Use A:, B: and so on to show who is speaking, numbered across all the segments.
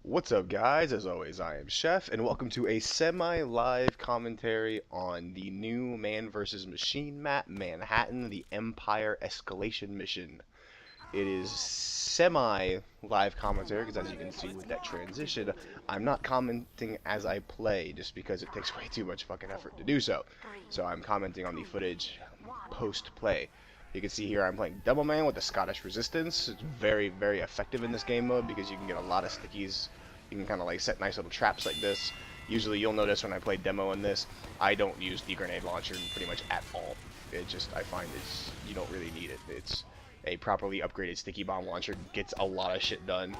A: What's up, guys? As always, I am Chef, and welcome to a semi-live commentary on the new Man vs. Machine map, Mannhattan, the Empire Escalation mission. It is semi-live commentary, because as you can see with that transition, I'm not commenting as I play, just because it takes way too much fucking effort to do so. So I'm commenting on the footage post-play. You can see here I'm playing Double Man with the Scottish Resistance. It's very, very effective in this game mode because you can get a lot of stickies. You can kind of like set nice little traps like this. Usually you'll notice when I play demo in this, I don't use the grenade launcher pretty much at all. I find you don't really need it. It's a properly upgraded sticky bomb launcher, gets a lot of shit done.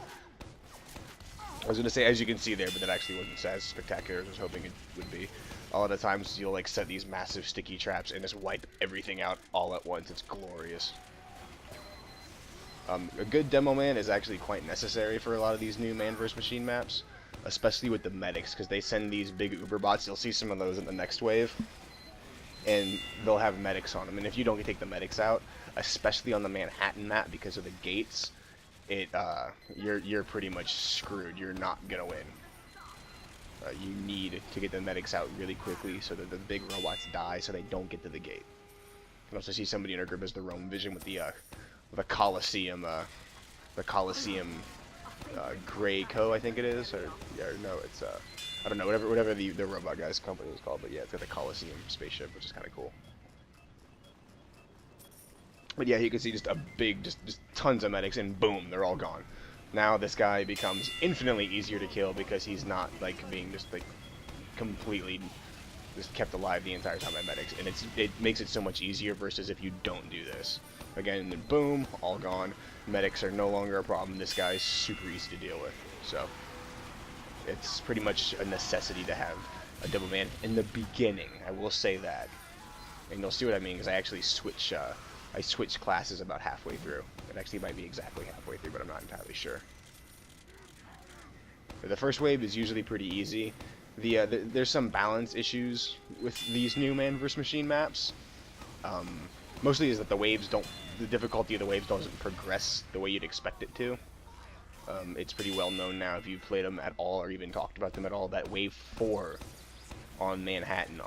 A: I was going to say, as you can see there, but that actually wasn't as spectacular as I was hoping it would be. A lot of times you'll like set these massive sticky traps and just wipe everything out all at once. It's glorious. A good demo man is actually quite necessary for a lot of these new man vs. machine maps, especially with the medics, because they send these big uber bots. You'll see some of those in the next wave, and they'll have medics on them. And if you don't take the medics out, especially on the Mannhattan map because of the gates, you're pretty much screwed. You're not gonna win. You need to get the medics out really quickly so that the big robots die, so they don't get to the gate. You can also see somebody in our group as the Rome Vision with the Coliseum, Greyco, I think it is, or no, it's I don't know, whatever the robot guy's company is called, but yeah, it's got the Coliseum spaceship, which is kind of cool. But yeah, you can see just a big, just tons of medics, and boom, they're all gone. Now this guy becomes infinitely easier to kill because he's not like being just like completely just kept alive the entire time by medics, and it makes it so much easier versus if you don't do this. Again, then boom, all gone. Medics are no longer a problem. This guy's super easy to deal with, so it's pretty much a necessity to have a double man in the beginning. I will say that, and you'll see what I mean because I actually switched classes about halfway through. It actually might be exactly halfway through, but I'm not entirely sure. The first wave is usually pretty easy. There's some balance issues with these new man vs. machine maps. Mostly is that the difficulty of the waves doesn't progress the way you'd expect it to. It's pretty well known now if you've played them at all or even talked about them at all that wave 4 on Mannhattan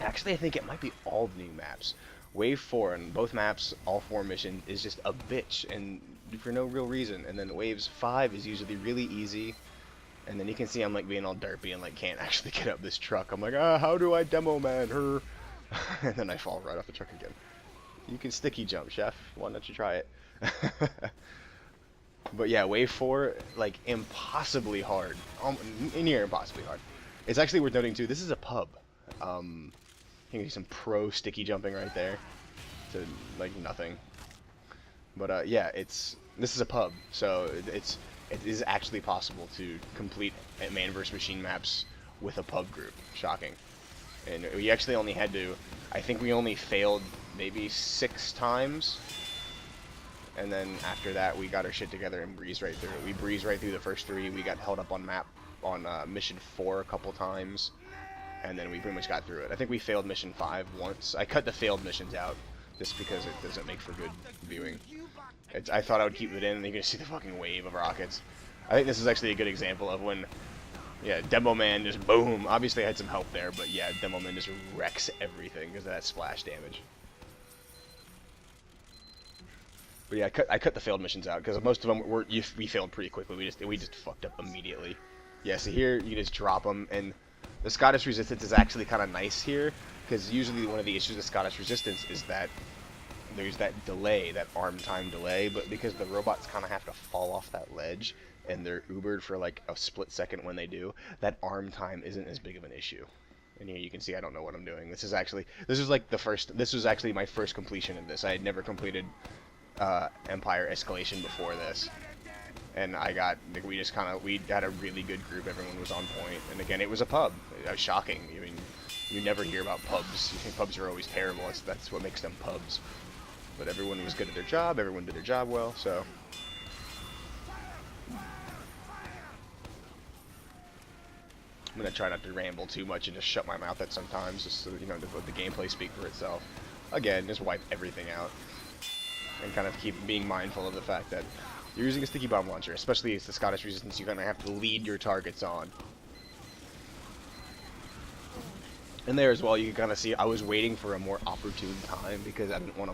A: actually I think it might be all the new maps. Wave 4 on both maps, all 4 missions, is just a bitch, and for no real reason. And then waves 5 is usually really easy. And then you can see I'm like being all derpy and like can't actually get up this truck. I'm like, how do I demo man her? And then I fall right off the truck again. You can sticky jump, Chef. Why don't you try it? But yeah, wave 4, like impossibly hard. Near impossibly hard. It's actually worth noting too, this is a pub. You can see some pro sticky jumping right there to like nothing. But yeah, this is a pub, so it is actually possible to complete man vs. machine maps with a pub group. Shocking. And we actually only had to, I think we only failed maybe 6 times. And then after that, we got our shit together and breezed right through it. We breezed right through the first 3. We got held up on mission 4 a couple times. And then we pretty much got through it. I think we failed mission 5 once. I cut the failed missions out just because it doesn't make for good viewing. I thought I would keep it in, and you can see the fucking wave of rockets. I think this is actually a good example of when, yeah, Demo Man just boom. Obviously I had some help there, but yeah, Demo Man just wrecks everything because of that splash damage. But yeah, I cut the failed missions out because most of them we failed pretty quickly. We just fucked up immediately. Yeah, so here you just drop them, and the Scottish Resistance is actually kind of nice here, because usually one of the issues with Scottish Resistance is that there's that delay, that arm time delay, but because the robots kind of have to fall off that ledge, and they're ubered for like a split second when they do, that arm time isn't as big of an issue. And here you can see I don't know what I'm doing. This was actually my first completion of this. I had never completed Empire Escalation before this. And we had a really good group. Everyone was on point. And again, it was a pub. It was shocking. I mean, you never hear about pubs. You think pubs are always terrible. That's what makes them pubs. But everyone was good at their job. Everyone did their job well. So I'm gonna try not to ramble too much and just shut my mouth at sometimes, just so, to let the gameplay speak for itself. Again, just wipe everything out. And kind of keep being mindful of the fact that you're using a sticky bomb launcher, especially it's the Scottish resistance. You're gonna have to lead your targets on. And there as well, you can kind of see I was waiting for a more opportune time because I didn't want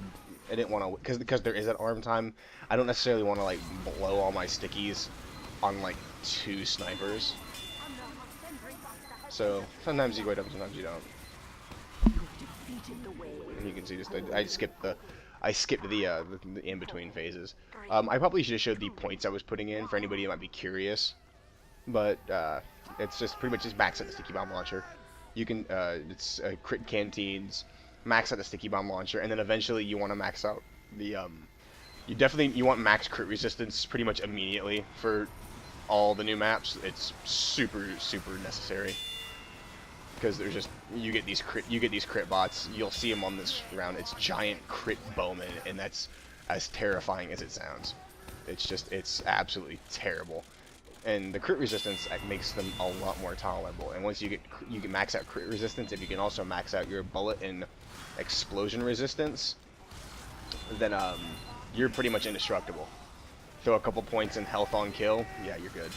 A: to, because there is an arm time. I don't necessarily want to like blow all my stickies on like 2 snipers. So sometimes you wait up, sometimes you don't. And you can see just I skipped the in between phases. I probably should have showed the points I was putting in for anybody who might be curious, but it's just pretty much just max out the sticky bomb launcher. You can it's crit canteens, max out the sticky bomb launcher, and then eventually you want to max out the you want max crit resistance pretty much immediately for all the new maps. It's super necessary. Because there's just you get these crit bots. You'll see them on this round. It's giant crit bowman, and that's as terrifying as it sounds. It's absolutely terrible. And the crit resistance makes them a lot more tolerable. And once you can max out crit resistance, if you can also max out your bullet and explosion resistance, then you're pretty much indestructible. Throw a couple points in health on kill, yeah, you're good.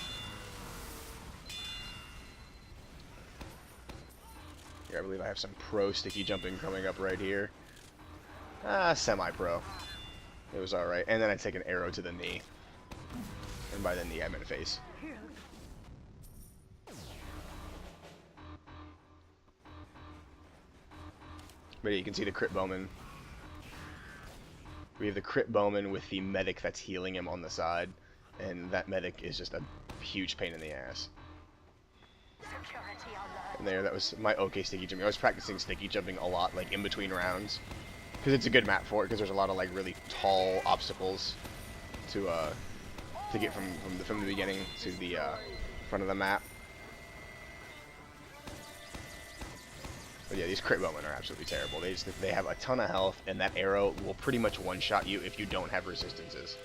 A: Here, I believe I have some pro sticky jumping coming up right here. Semi-pro. It was alright. And then I take an arrow to the knee. And by the knee, I meant face. But yeah, you can see the crit bowman. We have the crit bowman with the medic that's healing him on the side. And that medic is just a huge pain in the ass. And there, that was my okay sticky jumping. I was practicing sticky jumping a lot, like in between rounds, because it's a good map for it. Because there's a lot of like really tall obstacles to get from the beginning to the front of the map. But yeah, these crit bowmen are absolutely terrible. They have a ton of health, and that arrow will pretty much one-shot you if you don't have resistances.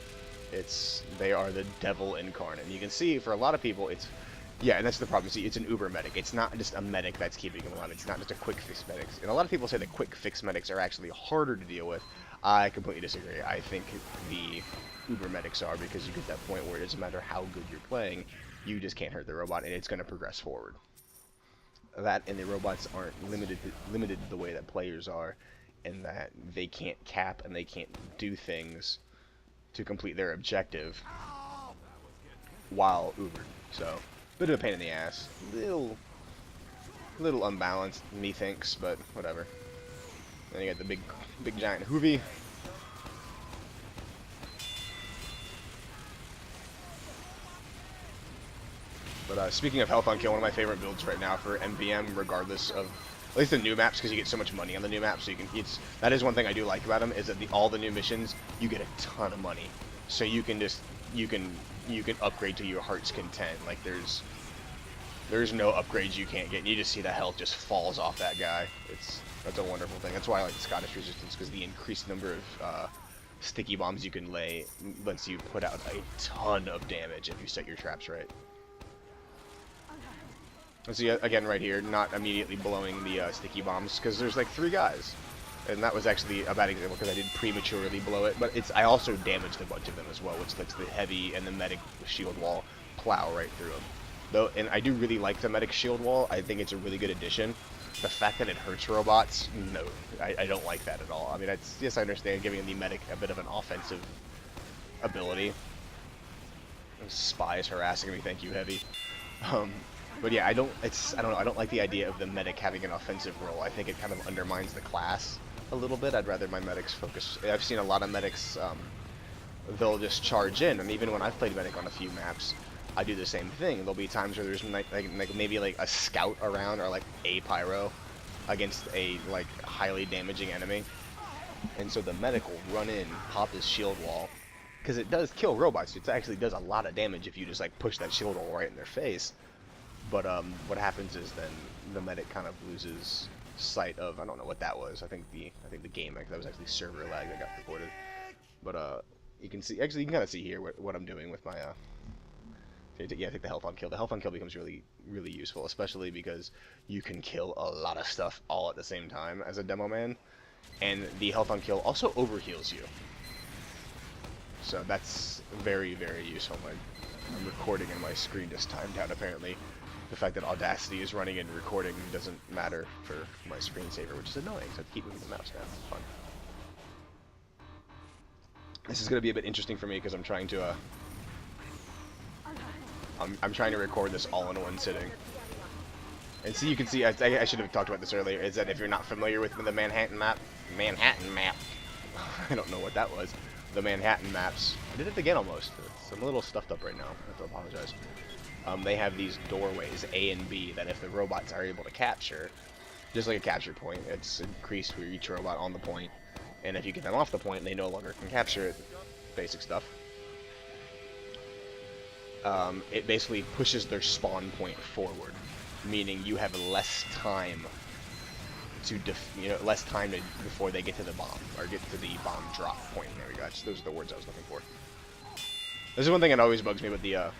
A: They are the devil incarnate. And you can see for a lot of people, yeah, and that's the problem. See, it's an uber medic. It's not just a medic that's keeping him alive. It's not just a quick fix medic. And a lot of people say that quick fix medics are actually harder to deal with. I completely disagree. I think the uber medics are, because you get that point where it doesn't matter how good you're playing, you just can't hurt the robot, and it's going to progress forward. That and the robots aren't limited the way that players are, and that they can't cap and they can't do things to complete their objective while ubered. So, bit of a pain in the ass. Little unbalanced, methinks, but whatever. Then you got the big giant hoovy. But speaking of health on kill, one of my favorite builds right now for MVM, regardless of at least the new maps, because you get so much money on the new maps, so you can. That is one thing I do like about them, is that all the new missions you get a ton of money, so you can upgrade to your heart's content. Like there's no upgrades you can't get. And you just see the health just falls off that guy. That's a wonderful thing. That's why I like the Scottish resistance, because the increased number of sticky bombs you can lay lets you put out a ton of damage if you set your traps right. See, again, right here, not immediately blowing the sticky bombs, because there's like 3 guys. And that was actually a bad example, because I did prematurely blow it, but I also damaged a bunch of them as well, which lets the heavy and the medic shield wall plow right through them. Though, and I do really like the medic shield wall. I think it's a really good addition. The fact that it hurts robots, no, I don't like that at all. I mean, yes, I understand giving the medic a bit of an offensive ability. Spy is harassing me, thank you, Heavy. But yeah, I don't know, I don't like the idea of the medic having an offensive role. I think it kind of undermines the class a little bit. I'd rather my medics focus. I've seen a lot of medics, they'll just charge in, and even when I've played medic on a few maps, I do the same thing. There'll be times where there's maybe like a scout around, or like a pyro against a like highly damaging enemy, and so the medic will run in, pop his shield wall, because it does kill robots. It actually does a lot of damage if you just like push that shield wall right in their face. But what happens is then the medic kind of loses sight of, I don't know what that was. I think the game, that was actually server lag that got reported. But you can see, actually you can kind of see here what I'm doing with my yeah, I think the health on kill. The health on kill becomes really useful, especially because you can kill a lot of stuff all at the same time as a demo man, and the health on kill also overheals you. So that's very, very useful. I'm recording and my screen is timed out apparently. The fact that Audacity is running and recording doesn't matter for my screensaver, which is annoying, so I have to keep moving the mouse now. It's fun. This is going to be a bit interesting for me because I'm trying to I'm trying to record this all in one sitting. And so you can see, I should have talked about this earlier, is that if you're not familiar with the Mannhattan map, I don't know what that was, the Mannhattan maps, I did it again almost, I'm a little stuffed up right now, I have to apologize. They have these doorways, A and B, that if the robots are able to capture, just like a capture point, it's increased for each robot on the point, and if you get them off the point, they no longer can capture it, basic stuff. It basically pushes their spawn point forward, meaning you have less time to before they get to the bomb or get to the bomb drop point. There we go. Those are the words I was looking for. This is one thing that always bugs me with the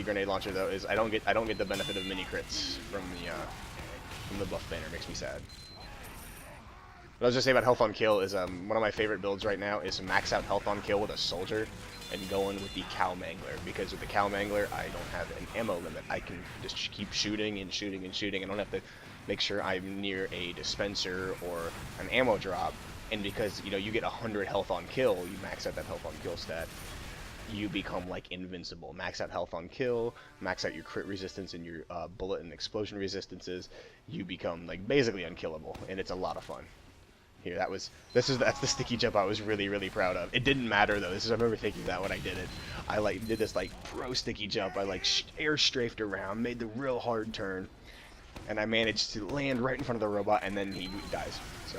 A: grenade launcher though, is I don't get the benefit of mini crits from the buff banner. It makes me sad. What I was gonna say about health on kill is one of my favorite builds right now is max out health on kill with a soldier and going with the cow mangler, because with the cow mangler I don't have an ammo limit. I can just keep shooting and shooting and shooting. I don't have to make sure I'm near a dispenser or an ammo drop. And because you get 100 health on kill, you max out that health on kill stat, you become like invincible. Max out health on kill, max out your crit resistance and your bullet and explosion resistances, you become like basically unkillable, and it's a lot of fun. Here, that's the sticky jump I was really, really proud of. It didn't matter though. I remember thinking that when I did it. I did this pro sticky jump. I air strafed around, made the real hard turn, and I managed to land right in front of the robot, and then he dies. So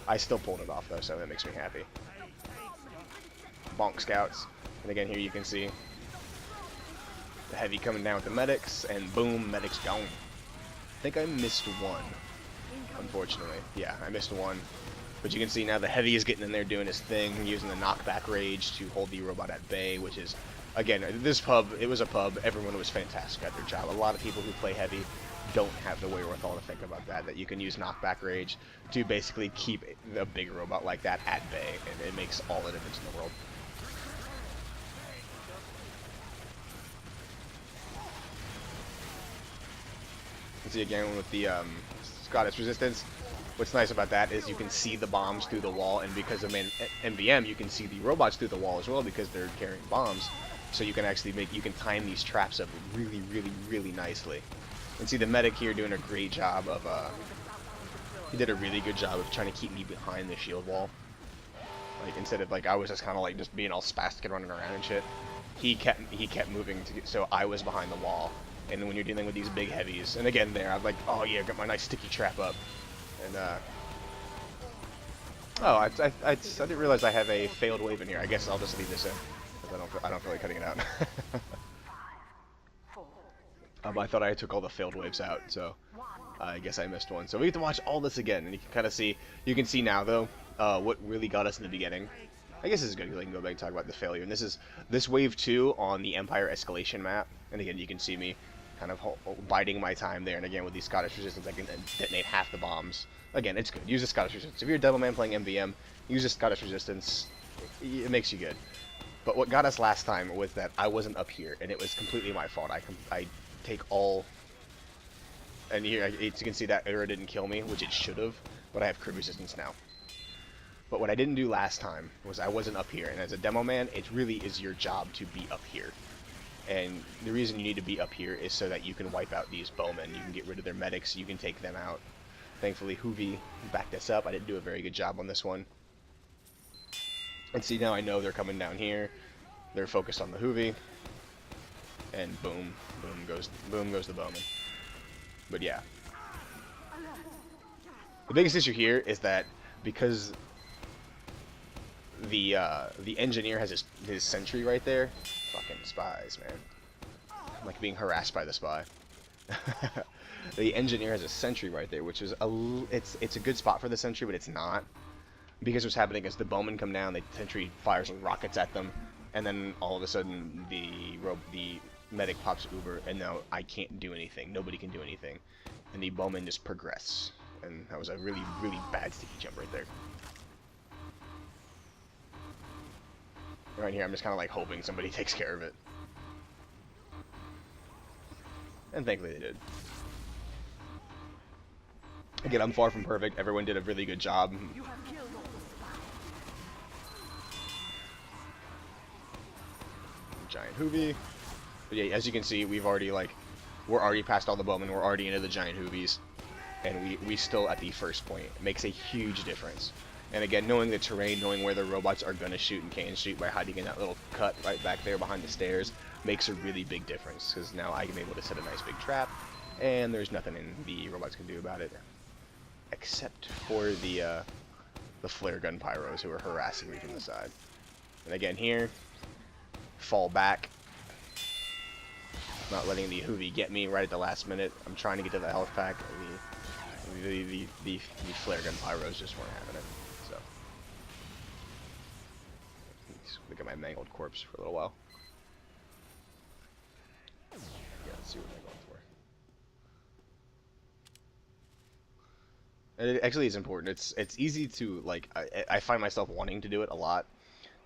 A: I still pulled it off though, so that makes me happy. Bonk scouts, and again here you can see the heavy coming down with the medics, and boom, medics gone. I think I missed one, unfortunately. Yeah, I missed one. But you can see now the heavy is getting in there doing his thing, using the knockback rage to hold the robot at bay, which is, again, this pub, it was a pub, everyone was fantastic at their job. A lot of people who play heavy don't have the wherewithal to think about that you can use knockback rage to basically keep a big robot like that at bay, and it makes all the difference in the world. You can see again with the Scottish resistance. What's nice about that is you can see the bombs through the wall, and because of MVM, you can see the robots through the wall as well because they're carrying bombs. So you can actually time these traps up really, really, really nicely. And see the medic here doing a great job of, he did a really good job of trying to keep me behind the shield wall. Like instead of I was just kind of just being all spastic and running around and shit. He kept moving so I was behind the wall. And when you're dealing with these big heavies, and again there, I'm like, oh yeah, got my nice sticky trap up. And, oh, I didn't realize I have a failed wave in here. I guess I'll just leave this in, because I don't feel like cutting it out. I thought I took all the failed waves out, so I guess I missed one. So we have to watch all this again, and you can kind of see, now though, what really got us in the beginning. I guess this is good because I can go back and talk about the failure. And this wave 2 on the Empire Escalation map, and again you can see me kind of biding my time there, and again with the Scottish resistance I can detonate half the bombs. Again, it's good. Use the Scottish resistance. If you're a Devilman playing MVM, use the Scottish resistance. It makes you good. But what got us last time was that I wasn't up here, and it was completely my fault. I take all, and here as you can see that arrow didn't kill me, which it should have, but I have crit resistance now. But what I didn't do last time was I wasn't up here, and as a demo man, it really is your job to be up here. And the reason you need to be up here is so that you can wipe out these bowmen. You can get rid of their medics. You can take them out. Thankfully, Hoovy backed us up. I didn't do a very good job on this one. And see, now I know they're coming down here. They're focused on the Hoovy. And boom, boom goes the bowman. But yeah. The biggest issue here is that because the engineer has his sentry right there. Fucking spies, man. I'm like being harassed by the spy. The engineer has a sentry right there, which is it's a good spot for the sentry, but it's not. Because what's happening is the bowmen come down, the sentry fires rockets at them, and then all of a sudden the medic pops uber, and now I can't do anything. Nobody can do anything. And the bowmen just progress. And that was a really, really bad sticky jump right there. Right here, I'm just kind of like hoping somebody takes care of it. And thankfully they did. Again, I'm far from perfect. Everyone did a really good job. Giant Hoovy. But yeah, as you can see, we're already past all the bowmen. We're already into the giant Hoovies. And we still at the first point. It makes a huge difference. And again, knowing the terrain, knowing where the robots are going to shoot and can shoot by hiding in that little cut right back there behind the stairs makes a really big difference. Because now I can be able to set a nice big trap. And there's nothing the robots can do about it. Except for the flare gun pyros who are harassing me from the side. And again here, fall back. Not letting the Hoovy get me right at the last minute. I'm trying to get to the health pack. The flare gun pyros just weren't having it. So just look at my mangled corpse for a little while. Yeah, let's see what they're going for. And it actually is important. It's easy to like. I find myself wanting to do it a lot,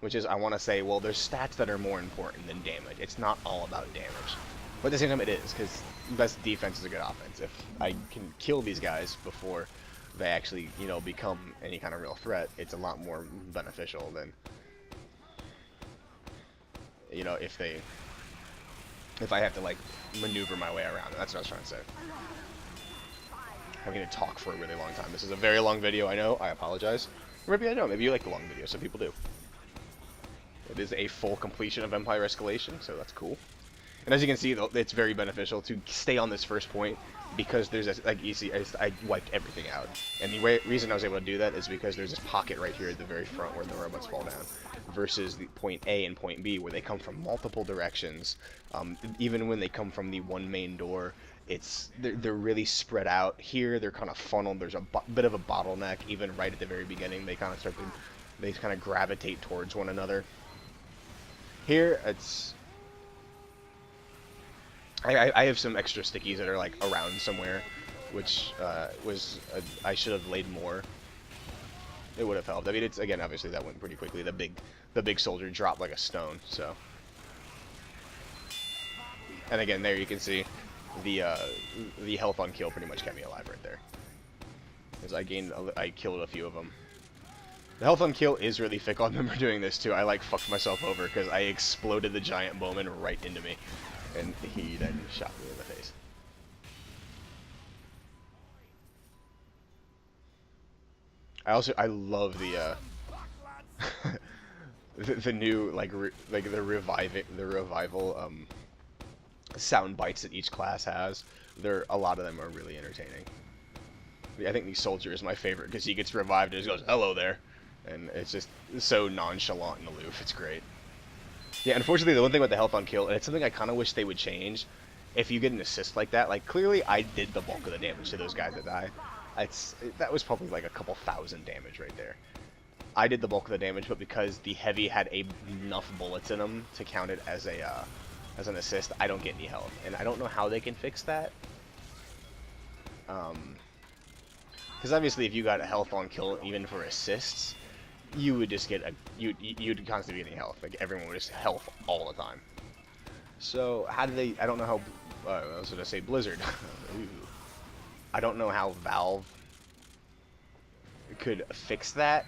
A: which is I want to say, well, there's stats that are more important than damage. It's not all about damage. But at the same time, it is, because best defense is a good offense. If I can kill these guys before they actually, you know, become any kind of real threat, it's a lot more beneficial than, you know, if I have to, like, maneuver my way around. That's what I was trying to say. I'm going to talk for a really long time. This is a very long video, I know. I apologize. Or maybe I don't. Maybe you like the long videos. Some people do. It is a full completion of Empire Escalation, so that's cool. And as you can see, it's very beneficial to stay on this first point because there's a, like you see, I wiped everything out. And the reason I was able to do that is because there's this pocket right here at the very front where the robots fall down, versus the point A and point B where they come from multiple directions. Even when they come from the one main door, they're really spread out. Here they're kind of funneled. There's a bit of a bottleneck even right at the very beginning. They kind of gravitate towards one another. Here it's. I have some extra stickies that are like around somewhere, which I should have laid more. It would have helped. I mean, it's again obviously that went pretty quickly. The big soldier dropped like a stone. So, and again there you can see the health on kill pretty much kept me alive right there, as I killed a few of them. The health on kill is really fickle. I remember doing this too. I like fucked myself over because I exploded the giant bowman right into me. And he then shot me in the face. I love the the new the revival sound bites that each class has. A lot of them are really entertaining. I think the soldier is my favorite because he gets revived and just goes hello there, and it's just so nonchalant and aloof. It's great. Yeah, unfortunately, the one thing about the health on kill, and it's something I kind of wish they would change, if you get an assist like that, like, clearly I did the bulk of the damage to those guys that die. That was probably like a couple thousand damage right there. I did the bulk of the damage, but because the heavy had enough bullets in them to count it as an assist, I don't get any health. And I don't know how they can fix that. Because obviously if you got a health on kill even for assists, you would just get you'd constantly be getting health. Like everyone would just health all the time. So how do they? I don't know how. I was gonna say Blizzard. I don't know how Valve could fix that,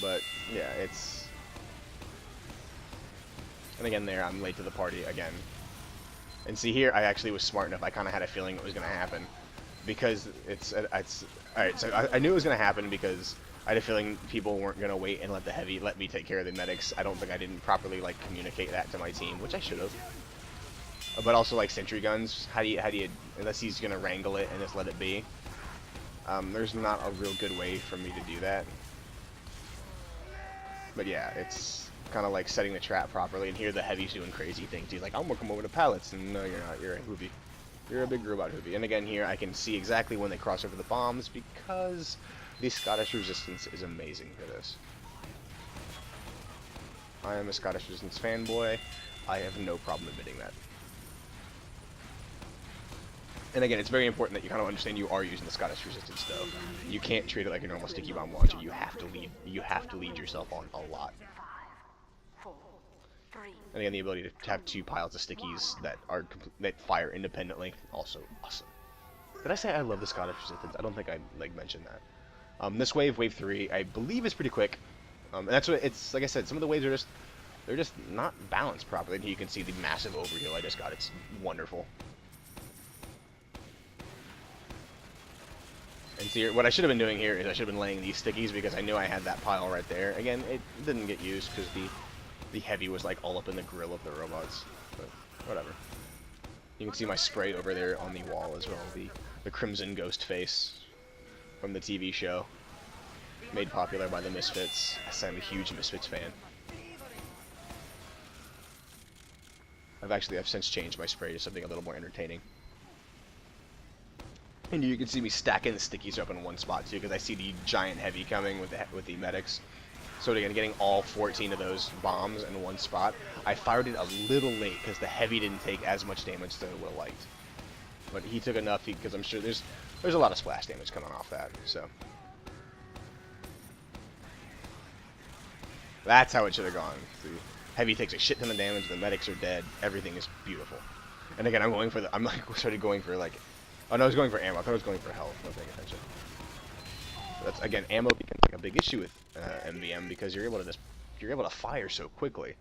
A: but yeah, it's. And again, there I'm late to the party again. And see here, I actually was smart enough. I kind of had a feeling it was gonna happen, because it's all right. So I knew it was gonna happen because I had a feeling people weren't gonna wait and let me take care of the medics. I don't think I didn't properly like communicate that to my team, which I should have. But also like sentry guns, how do you unless he's gonna wrangle it and just let it be. There's not a real good way for me to do that. But yeah, it's kind of like setting the trap properly. And here the heavy's doing crazy things. He's like, I'm gonna come over to pallets, and no, you're not. You're a Hoovy. You're a big robot Hoovy. And again, here I can see exactly when they cross over the bombs because the Scottish resistance is amazing for this. I am a Scottish resistance fanboy. I have no problem admitting that. And again, it's very important that you kind of understand you are using the Scottish resistance, though. You can't treat it like a normal sticky bomb launcher. You have to lead yourself on a lot. And again, the ability to have 2 piles of stickies that that fire independently, also awesome. Did I say I love the Scottish resistance? I don't think I mentioned that. This wave 3, I believe is pretty quick. And that's what it's like. I said, some of the waves are they're just not balanced properly. And here you can see the massive overheal I just got. It's wonderful. And see, what I should have been doing here is I should have been laying these stickies because I knew I had that pile right there. Again, it didn't get used because the heavy was like all up in the grill of the robots. But whatever. You can see my spray over there on the wall as well. The Crimson Ghost face from the TV show, made popular by the Misfits. I'm a huge Misfits fan. I've since changed my spray to something a little more entertaining. And you can see me stacking the stickies up in one spot too, because I see the giant heavy coming with the medics. So again, getting all 14 of those bombs in one spot. I fired it a little late because the heavy didn't take as much damage as Will liked, but he took enough because I'm sure there's a lot of splash damage coming off that. So that's how it should have gone. The heavy takes a shit ton of damage. The medics are dead. Everything is beautiful. And again, I'm started going for like. Oh no, I was going for ammo. I thought I was going for health. I wasn't paying attention. That's again, ammo becomes like a big issue with MVM because you're able to fire so quickly.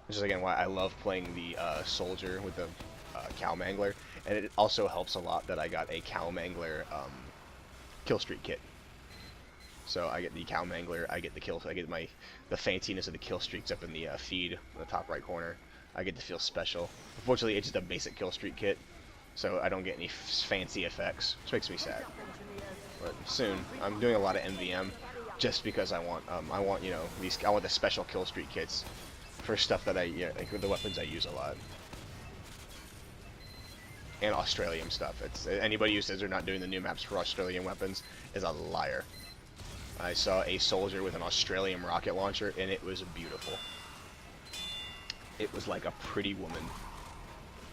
A: Which is again why I love playing the soldier with the cow mangler, and it also helps a lot that I got a cow mangler kill streak kit. So I get the cow mangler, I get the fanciness of the kill streaks up in the feed in the top right corner. I get to feel special. Unfortunately, it's just a basic kill streak kit, so I don't get any fancy effects, which makes me sad. But soon, I'm doing a lot of MVM, just because I want the special kill streak kits for stuff that like the weapons I use a lot, and Australian stuff. It's anybody who says they're not doing the new maps for Australian weapons is a liar. I saw a soldier with an Australian rocket launcher, and it was beautiful. It was like a pretty woman,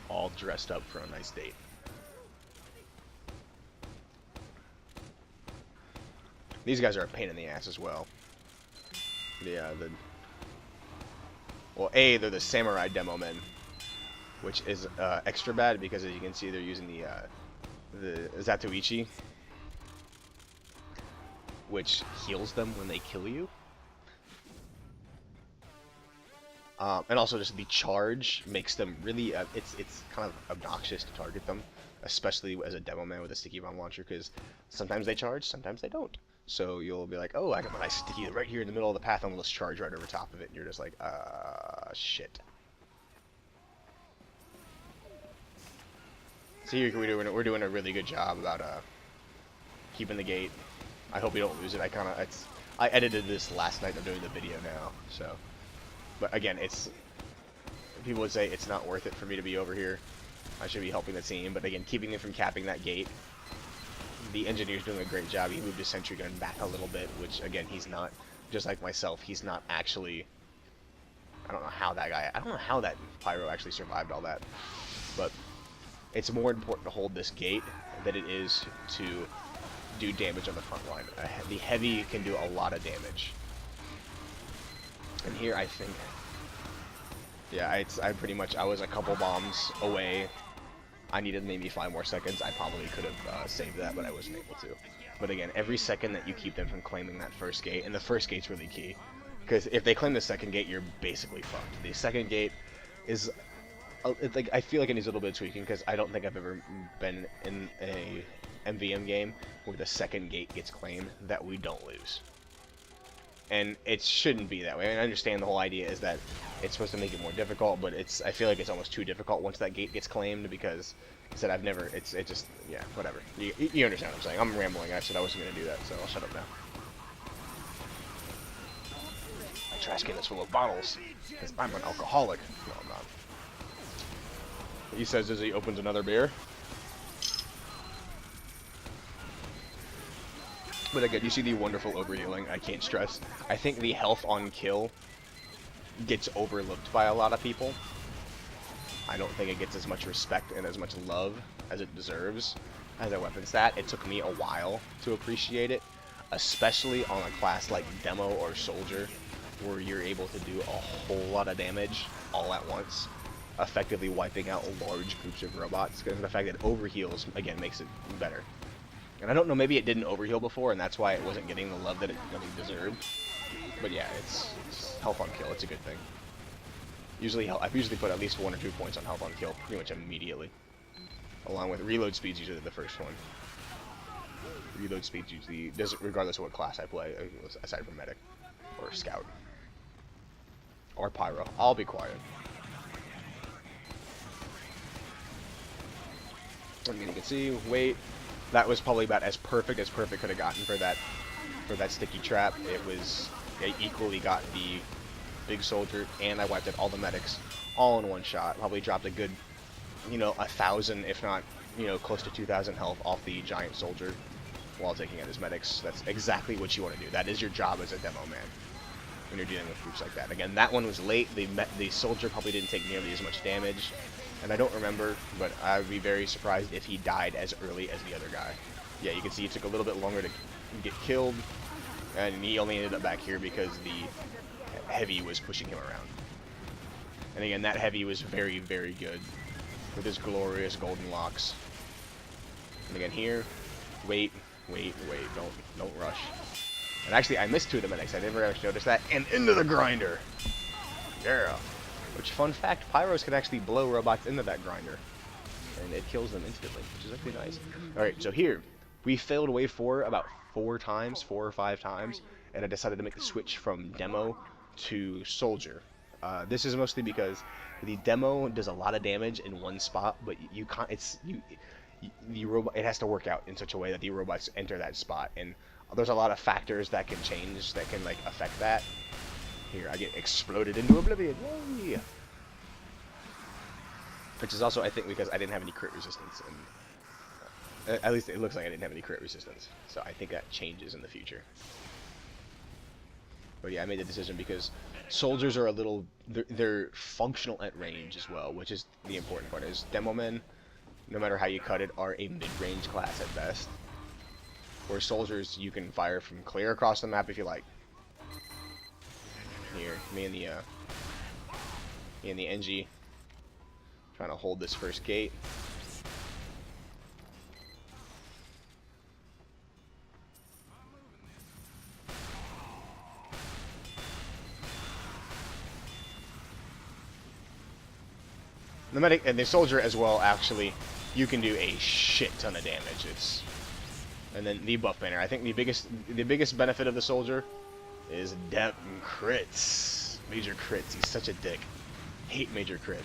A: all dressed up for a nice date. These guys are a pain in the ass as well. Yeah, they're the samurai demo men, which is extra bad because as you can see, they're using the Zatoichi, which heals them when they kill you. And also just the charge makes them really, it's kind of obnoxious to target them, especially as a demo man with a sticky bomb launcher, because sometimes they charge, sometimes they don't. So you'll be like, oh, I got my nice sticky right here in the middle of the path, and we'll just charge right over top of it, and you're just like, shit. So here we're doing a really good job about keeping the gate. I hope we don't lose it. I edited this last night. I'm doing the video now, so. But again, people would say it's not worth it for me to be over here. I should be helping the team, but again, keeping them from capping that gate. The engineer's doing a great job. He moved his sentry gun back a little bit, which again, he's not, just like myself, he's not actually, I don't know how that pyro actually survived all that. But it's more important to hold this gate than it is to do damage on the front line. The heavy can do a lot of damage. And here I think, yeah, I was a couple bombs away. I needed maybe 5 more seconds. I probably could have saved that, but I wasn't able to. But again, every second that you keep them from claiming that first gate, and the first gate's really key, because if they claim the second gate, you're basically fucked. The second gate is, like, I feel like it needs a little bit of tweaking, because I don't think I've ever been in a MVM game where the second gate gets claimed that we don't lose. And it shouldn't be that way. I mean, I understand the whole idea is that it's supposed to make it more difficult, but I feel like it's almost too difficult once that gate gets claimed, because I said it just, yeah, whatever. You understand what I'm saying. I'm rambling. I said I wasn't going to do that, so I'll shut up now. My trash can is full of bottles, because I'm an alcoholic. No, I'm not. He says as he opens another beer. But again, you see the wonderful overhealing. I can't stress. I think the health on kill gets overlooked by a lot of people. I don't think it gets as much respect and as much love as it deserves as a weapon stat. It took me a while to appreciate it, especially on a class like Demo or Soldier, where you're able to do a whole lot of damage all at once, effectively wiping out large groups of robots, because the fact that it overheals, again, makes it better. And I don't know, maybe it didn't overheal before, and that's why it wasn't getting the love that it really deserved. But yeah, it's health on kill, it's a good thing. I've usually put at least 1 or 2 points on health on kill pretty much immediately. Along with reload speed's usually the first one. Reload speed's usually, regardless of what class I play, aside from medic, or scout, or pyro. I'll be quiet. I mean, you can see, wait, that was probably about as perfect could have gotten for that sticky trap. I equally got the big soldier, and I wiped out all the medics all in one shot. Probably dropped a good, 1,000, if not, close to 2,000 health off the giant soldier while taking out his medics. That's exactly what you want to do. That is your job as a demo man when you're dealing with groups like that. Again, that one was late. The soldier probably didn't take nearly as much damage, and I don't remember, but I would be very surprised if he died as early as the other guy. Yeah, you can see it took a little bit longer to get killed, and he only ended up back here because the heavy was pushing him around. And again, that heavy was very, very good with his glorious golden locks. And again here, wait, don't rush. And actually, I missed 2 of the medics. I never actually noticed that. And into the grinder. Yeah. Which, fun fact, pyros can actually blow robots into that grinder, and it kills them instantly, which is actually nice. All right, so here we failed wave 4 about 4 or 5 times, and I decided to make the switch from demo to soldier. This is mostly because the demo does a lot of damage in one spot, but you can't. The robot, it has to work out in such a way that the robots enter that spot, and there's a lot of factors that can change, that can affect that. Here, I get exploded into oblivion. Yay! Which is also, I think, because I didn't have any crit resistance, and at least it looks like I didn't have any crit resistance. So I think that changes in the future. But yeah, I made the decision because soldiers are they're functional at range as well, which is the important part. Is demo men, no matter how you cut it, are a mid-range class at best. Where soldiers, you can fire from clear across the map if you like. Here, me and the NG trying to hold this first gate. The medic and the soldier as well, actually, you can do a shit ton of damage. And then the buff banner. I think the biggest benefit of the soldier is depth and crits. Major crits. He's such a dick. Hate major crits.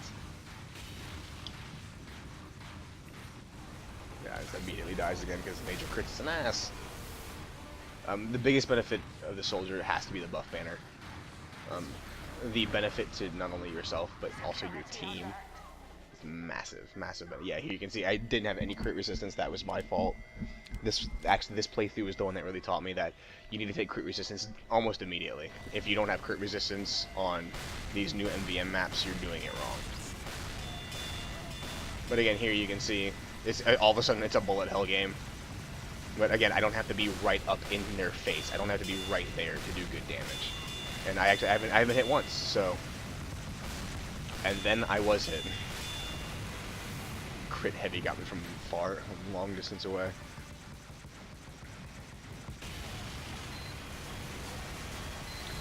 A: Yeah, it immediately dies again because major crits is an ass. The biggest benefit of the soldier has to be the buff banner. The benefit to not only yourself but also your team. Massive. Yeah, here you can see I didn't have any crit resistance. That was my fault. This playthrough is the one that really taught me that you need to take crit resistance almost immediately. If you don't have crit resistance on these new MVM maps, you're doing it wrong. But again, here you can see it's all of a sudden it's a bullet hell game. But again, I don't have to be right up in their face. I don't have to be right there to do good damage. And I haven't hit once. So, and then I was hit. Crit heavy got me from long distance away.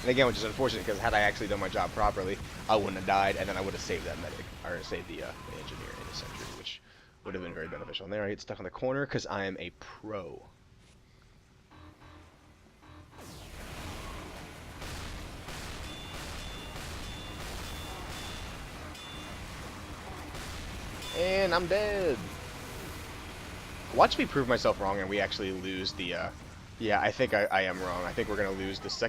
A: And again, which is unfortunate because had I actually done my job properly, I wouldn't have died, and then I would have saved that medic, or saved the engineer in a sentry, which would have been very beneficial. And there I get stuck on the corner because I am a pro. And I'm dead. Watch me prove myself wrong and we actually lose the, yeah, I think I am wrong. I think we're gonna lose the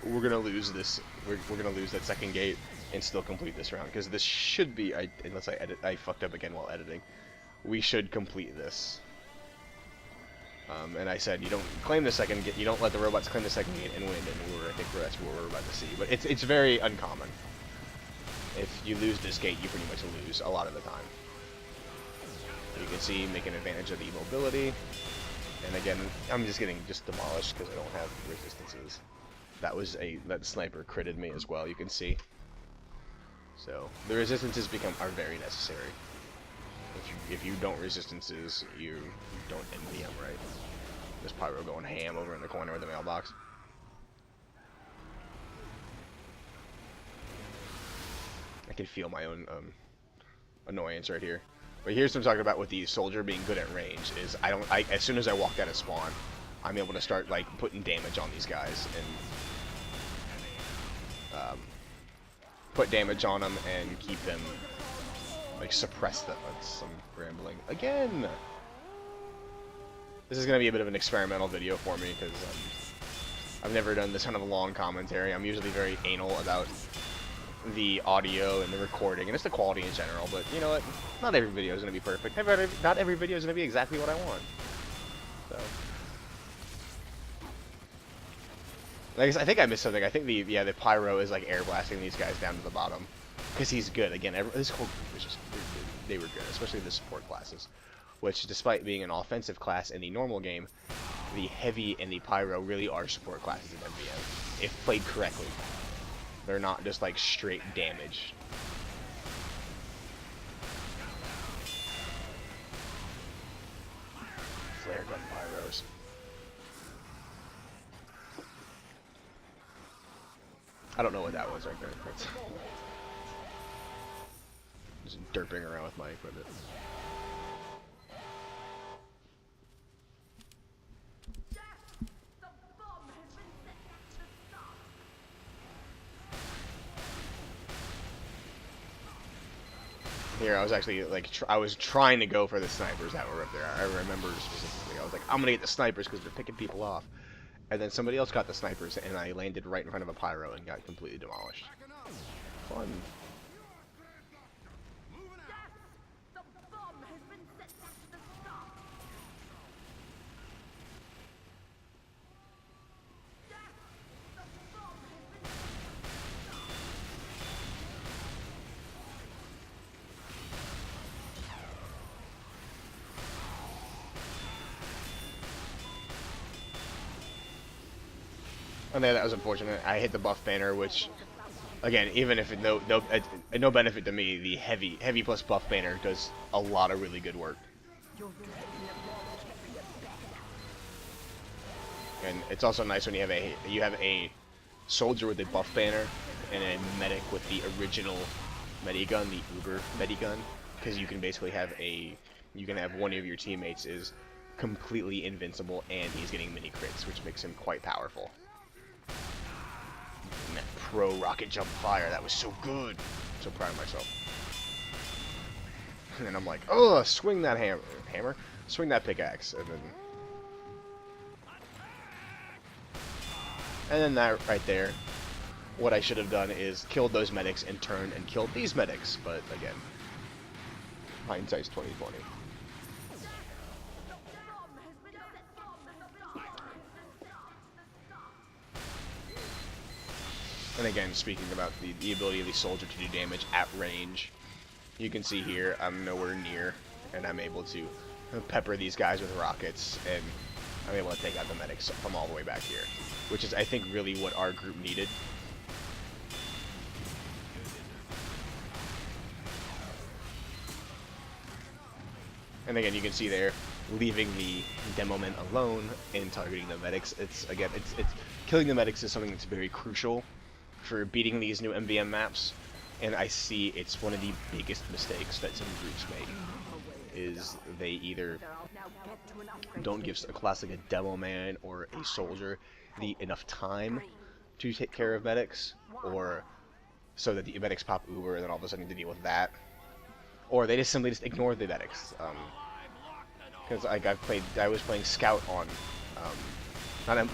A: we're gonna lose that second gate and still complete this round. Because this should be, unless I fucked up again while editing. We should complete this. And I said, you don't claim the second gate, you don't let the robots claim the second gate and win, and I think that's what we're about to see. But it's very uncommon. If you lose this gate, you pretty much lose a lot of the time. You can see making advantage of the mobility. And again, I'm just getting demolished because I don't have resistances. that sniper critted me as well. You can see. So the resistances are very necessary. If you don't resistances, you don't MVM right. This pyro going ham over in the corner with the mailbox. I can feel my own annoyance right here. But here's what I'm talking about with the soldier being good at range is as soon as I walk out of spawn, I'm able to start like putting damage on these guys and put damage on them and keep them, like, suppress them. That's, I'm rambling again. This is gonna be a bit of an experimental video for me because I've never done this kind of long commentary. I'm usually very anal about the audio and the recording and just the quality in general, but you know what? Not every video is going to be perfect. Not every video is going to be exactly what I want. So, I think I missed something. I think the pyro is like air blasting these guys down to the bottom because he's good. Again, this whole group was just they were good, especially the support classes, which despite being an offensive class in the normal game, the heavy and the pyro really are support classes in MVM if played correctly. They're not just like straight damage. Flare gun pyros. I don't know what that was right there. That's just derping around with my equipment. Here, I was actually, like, I was trying to go for the snipers that were up there. I remember specifically. I was like, I'm gonna get the snipers because they're picking people off. And then somebody else got the snipers, and I landed right in front of a pyro and got completely demolished. Fun. And then that was unfortunate. I hit the buff banner, which, again, even if no benefit to me, the heavy plus buff banner does a lot of really good work. And it's also nice when you have a soldier with a buff banner and a medic with the original medigun, the Uber medigun, because you can basically have one of your teammates is completely invincible and he's getting mini crits, which makes him quite powerful. And that pro rocket jump fire, that was so good. I'm so proud of myself. And then I'm like, oh, swing that hammer, swing that pickaxe, and then that right there. What I should have done is killed those medics and turned and killed these medics, but again, hindsight's 20/20. And again, speaking about the ability of the soldier to do damage at range, you can see here I'm nowhere near, and I'm able to pepper these guys with rockets, and I'm able to take out the medics from all the way back here, which is, I think, really what our group needed. And again, you can see there, leaving the demo men alone and targeting the medics. It's killing the medics is something that's very crucial for beating these new MVM maps, and I see it's one of the biggest mistakes that some groups make, is they either don't give a class like a demo man or a soldier enough time to take care of medics, or so that the medics pop Uber and then all of a sudden to deal with that, or they just simply ignore the medics. Because I was playing Scout on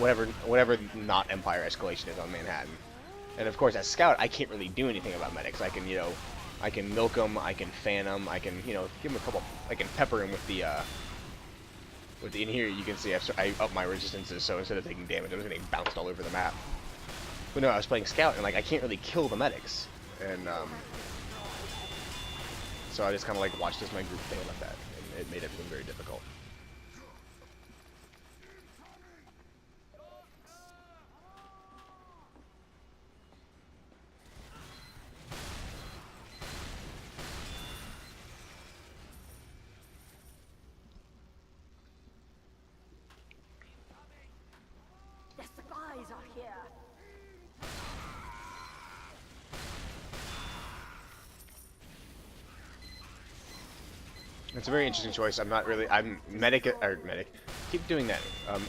A: whatever not Empire Escalation is on Mannhattan. And of course, as Scout, I can't really do anything about medics. I can, I can milk them, I can fan them, I can, give them a couple, I can pepper them with the in here you can see I up my resistances, so instead of taking damage, I'm just getting bounced all over the map. But no, I was playing Scout, and, I can't really kill the medics. And, so I just kind of, watched as my group fail at that, and it made everything very difficult. It's a very interesting choice. I'm medic or medic. Keep doing that.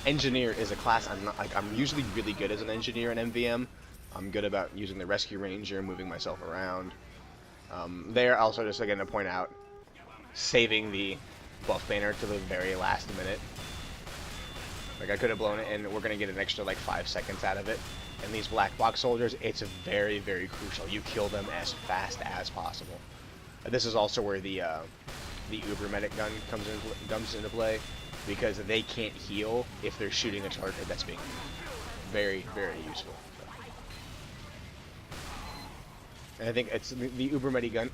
A: Engineer is a class I'm not like. I'm usually really good as an engineer in MVM. I'm good about using the rescue ranger, moving myself around. There, also just again to point out, saving the buff banner to the very last minute. Like I could have blown it, and we're gonna get an extra like 5 seconds out of it. And these black box soldiers, it's very, very crucial. You kill them as fast as possible. This is also where the Uber medic gun comes into play, because they can't heal if they're shooting a target that's being very, very useful. And I think it's the Uber medic gun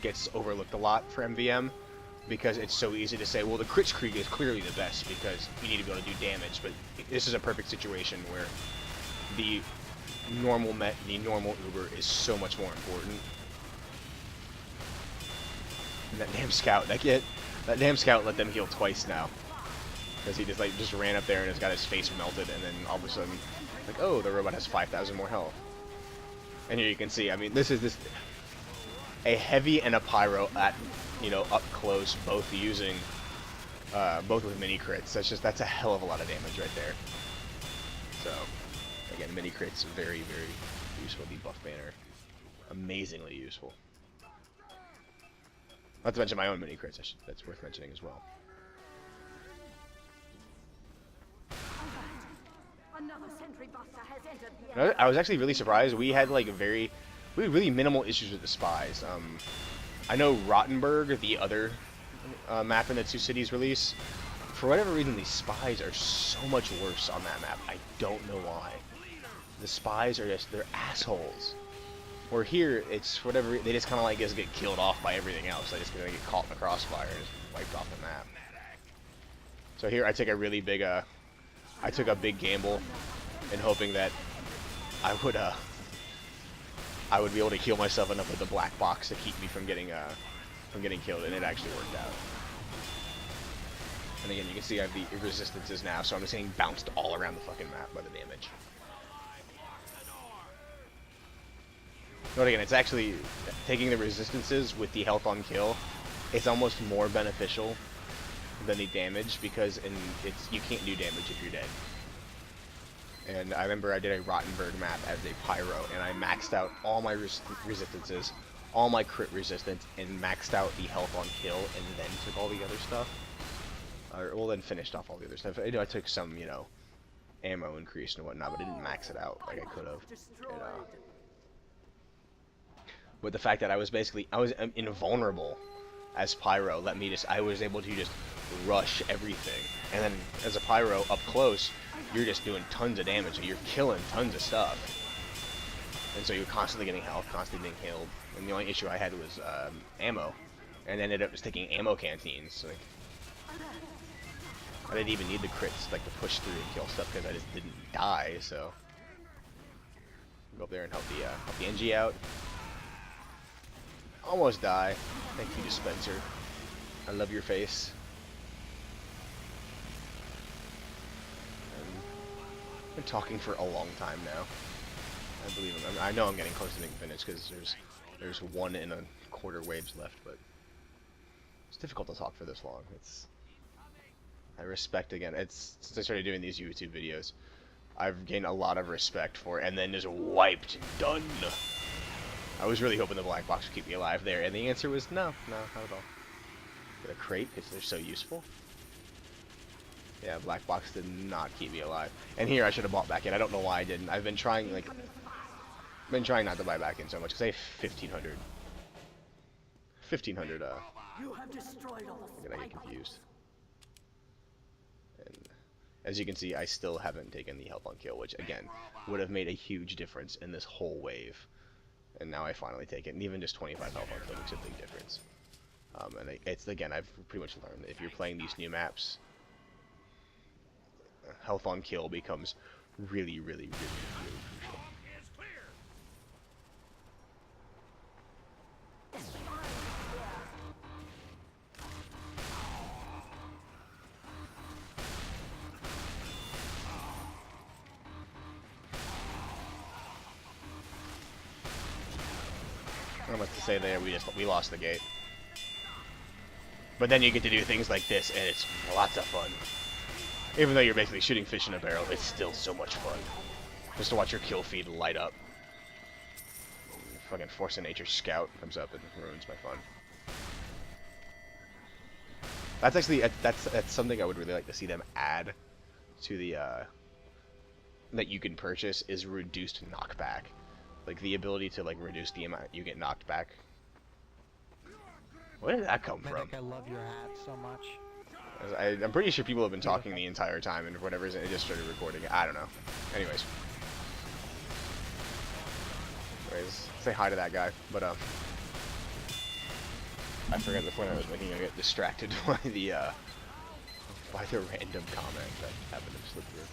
A: gets overlooked a lot for MVM because it's so easy to say, well, the Kritzkrieg is clearly the best because you need to be able to do damage, but this is a perfect situation where the normal Uber is so much more important. And that damn scout, that damn scout let them heal twice now, because he just ran up there and has got his face melted, and then all of a sudden, like, oh, the robot has 5,000 more health. And here you can see, I mean, this is a heavy and a pyro at, you know, up close, both using, both with mini crits. That's a hell of a lot of damage right there. So, again, mini crits very, very useful. The buff banner, amazingly useful. Not to mention my own mini crits. That's worth mentioning as well. I was actually really surprised. We had really minimal issues with the spies. I know Rottenburg, the other map in the Two Cities release, for whatever reason, these spies are so much worse on that map. I don't know why. The spies are they're assholes. Where here, it's whatever, they just kind of like just get killed off by everything else. They just get caught in the crossfire and just wiped off the map. So here, I took a really big, I took a big gamble in hoping that I would be able to heal myself enough with the black box to keep me from getting killed, and it actually worked out. And again, you can see I have the resistances now, so I'm just getting bounced all around the fucking map by the damage. But again, it's actually taking the resistances with the health on kill. It's almost more beneficial than the damage, because you can't do damage if you're dead. And I remember I did a Rottenburg map as a pyro, and I maxed out all my resistances, all my crit resistance, and maxed out the health on kill, and then took all the other stuff. Well, then finished off all the other stuff. I took some, you know, ammo increase and whatnot, but I didn't max it out like I could have. But the fact that I was invulnerable as pyro let me I was able to just rush everything. And then as a pyro up close, you're just doing tons of damage, so you're killing tons of stuff. And so you're constantly getting health, constantly being healed. And the only issue I had was ammo. And ended up just taking ammo canteens. Like, I didn't even need the crits like to push through and kill stuff because I just didn't die, so go up there and help the NG out. Almost die. Thank you, Dispenser. I love your face. I've been talking for a long time now. I believe him. I know I'm getting close to being finished because there's 1 1/4 waves left, but it's difficult to talk for this long. I respect, again, since I started doing these YouTube videos, I've gained a lot of respect for it, and then just wiped, done. I was really hoping the black box would keep me alive there, and the answer was no, not at all. Get a crate because they're so useful. Yeah, black box did not keep me alive. And here I should have bought back in. I don't know why I didn't. I've been trying not to buy back in so much. Cause I have 1,500. 1,500. I'm gonna get confused. And as you can see, I still haven't taken the health on kill, which again would have made a huge difference in this whole wave. And now I finally take it, and even just 25 health on kill makes a big difference. And it's, again, I've pretty much learned that if you're playing these new maps, health on kill becomes really, really, really, really crucial. Not much to say there. We lost the gate. But then you get to do things like this, and it's lots of fun. Even though you're basically shooting fish in a barrel, it's still so much fun. Just to watch your kill feed light up. Fucking Force of Nature Scout comes up and ruins my fun. That's actually, that's something I would really like to see them add to the, that you can purchase, is reduced knockback. Like, the ability to, like, reduce the amount you get knocked back. Where did that come from?
B: I love your hat so much.
A: I'm pretty sure people have been talking the entire time, and for whatever reason, it just started recording. I don't know. Anyways, say hi to that guy. But I forgot the point I was making. I get distracted by the random comment that happened to slip through.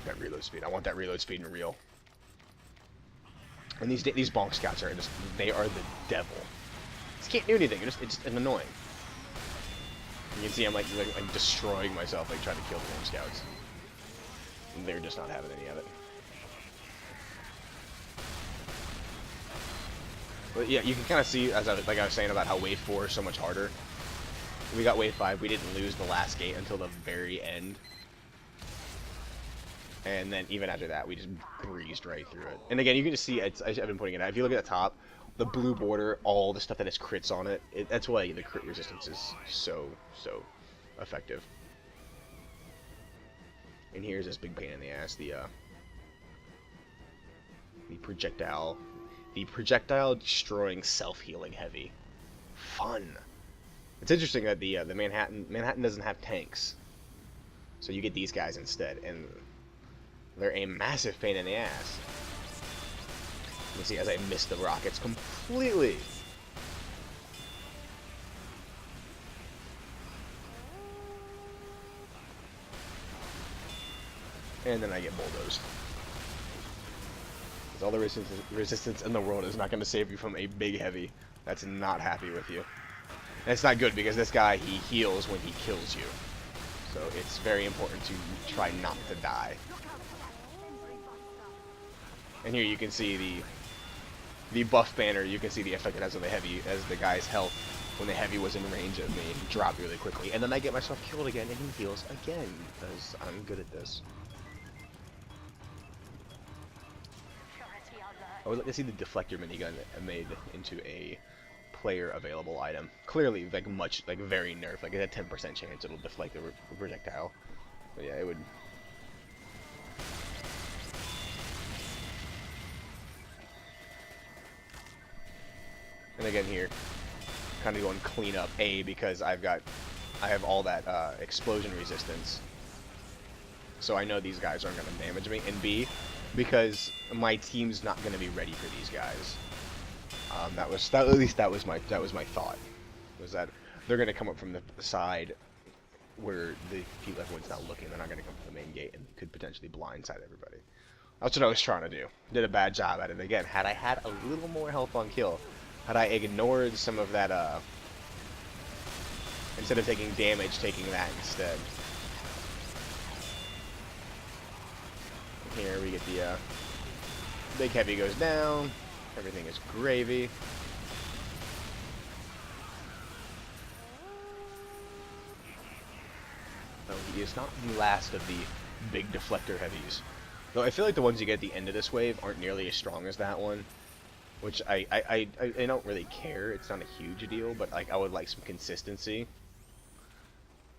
A: That reload speed. I want that reload speed in real. And these bonk scouts are they are the devil. Just can't do anything. It's just annoying. You can see I'm like destroying myself, like trying to kill the bonk scouts. And they're just not having any of it. But yeah, you can kind of see, as I was saying about how wave 4 is so much harder. We got wave 5. We didn't lose the last gate until the very end. And then even after that, we just breezed right through it. And again, you can just see, I've been putting it out. If you look at the top, the blue border, all the stuff that has crits on it, that's why the crit resistance is so effective. And here's this big pain in the ass, the projectile destroying self-healing heavy. Fun. It's interesting that the Mannhattan doesn't have tanks. So you get these guys instead, and they're a massive pain in the ass. You can see as I miss the rockets completely. And then I get bulldozed. Because all the resistance in the world is not going to save you from a big heavy that's not happy with you. And it's not good because this guy, he heals when he kills you. So it's very important to try not to die. And here you can see the buff banner. You can see the effect it has on the heavy as the guy's health when the heavy was in range of me dropped really quickly. And then I get myself killed again and he heals again because I'm good at this. I would like to see the deflector minigun made into a player available item. Clearly, very nerfed. Like, it's a 10% chance it'll deflect the projectile. But yeah, it would. And again here, kind of going clean up. A, because I have all that explosion resistance, so I know these guys aren't going to damage me. And B, because my team's not going to be ready for these guys. At least that was my thought, was that they're going to come up from the side where everyone's not looking. They're not going to come from the main gate and could potentially blindside everybody. That's what I was trying to do. Did a bad job at it again. Had I had a little more health on kill, had I ignored some of that, instead of taking damage, taking that instead. Here we get the big heavy goes down. Everything is gravy. Oh, he is not the last of the big deflector heavies. Though I feel like the ones you get at the end of this wave aren't nearly as strong as that one. Which I don't really care. It's not a huge deal, but like I would like some consistency.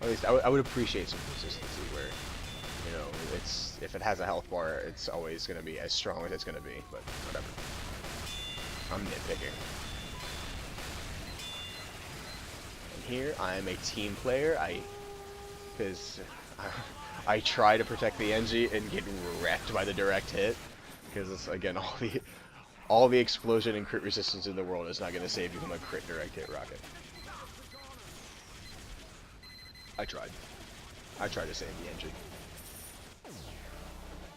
A: Or at least I would appreciate some consistency where, you know, if it has a health bar, it's always going to be as strong as it's going to be. But whatever. I'm nitpicking. And here I am a team player. Because I try to protect the NG and get wrecked by the direct hit. Because again, all the explosion and crit resistance in the world is not going to save you from a crit direct hit rocket. I tried to save the engine.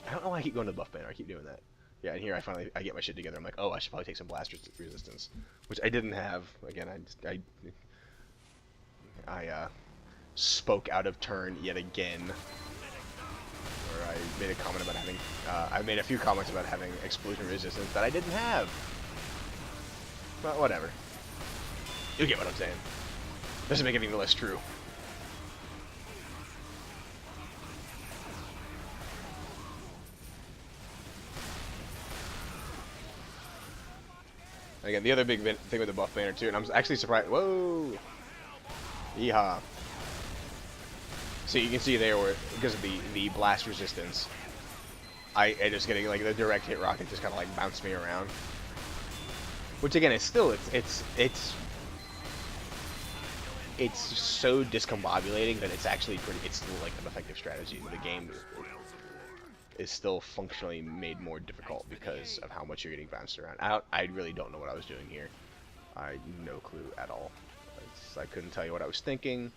A: I don't know why I keep going to the buff banner. I keep doing that. Yeah, and here I get my shit together. I'm like, oh, I should probably take some blast resistance, which I didn't have. Again, I spoke out of turn yet again, where made a comment about having, I made a few comments about having explosion resistance that I didn't have. But whatever. You get what I'm saying. Doesn't make it any less true. Again, the other big thing with the buff banner too, and I'm actually surprised. Whoa! Yeehaw! So you can see there where because of the blast resistance, I just getting like the direct hit rocket just kind of like bounced me around. Which again, is still it's so discombobulating that it's actually it's still like an effective strategy. The game is still functionally made more difficult because of how much you're getting bounced around. I really don't know what I was doing here. I had no clue at all. I couldn't tell you what I was thinking.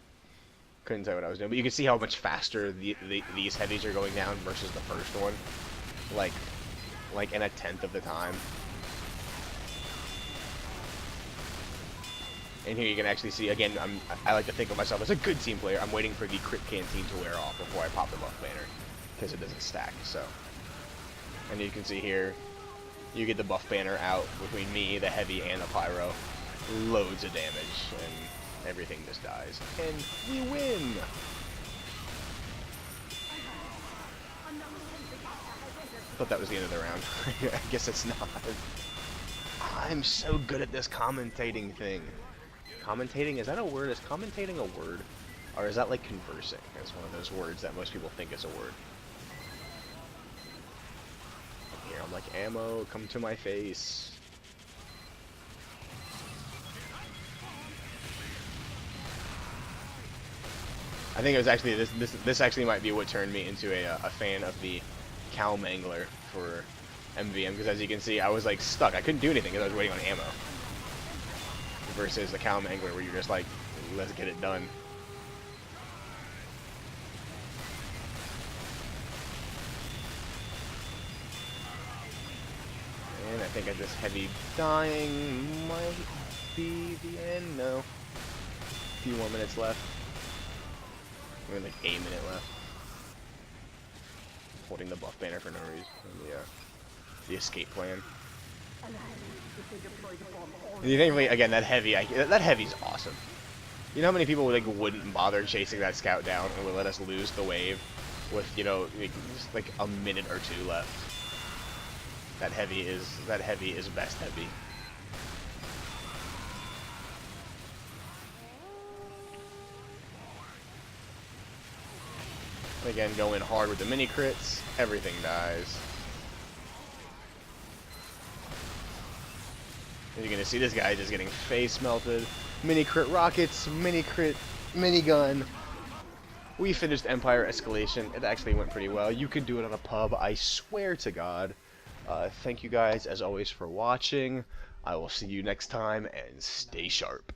A: Couldn't tell you what I was doing. But you can see how much faster these heavies are going down versus the first one. Like in a tenth of the time. And here you can actually see, again, I like to think of myself as a good team player. I'm waiting for the crit canteen to wear off before I pop the buff banner, because it doesn't stack, so. And you can see here, you get the buff banner out between me, the heavy, and the pyro. Loads of damage, and everything just dies. And we win! Thought that was the end of the round. I guess it's not. I'm so good at this commentating thing. Commentating, is that a word? Is commentating a word? Or is that like conversing? It's one of those words that most people think is a word. Here, I'm like, ammo, come to my face. I think it was actually, this actually might be what turned me into a fan of the cow mangler for MVM, because as you can see, I was like stuck. I couldn't do anything because I was waiting on ammo. Versus the cow mangler where you're just like, let's get it done. And I think I just heavy dying might be the end. No. A few more minutes left. We're like 8 minutes left. Holding the buff banner for no reason. The escape plan. You think, again, that heavy, that heavy's awesome. You know how many people like wouldn't bother chasing that scout down and would let us lose the wave with, you know, just like a minute or two left. That heavy is best heavy. Again, going hard with the mini crits, everything dies. And you're gonna see this guy just getting face melted. Mini crit rockets, mini crit, mini gun. We finished Empire Escalation. It actually went pretty well. You can do it on a pub, I swear to God. Thank you guys, as always, for watching. I will see you next time, and stay sharp.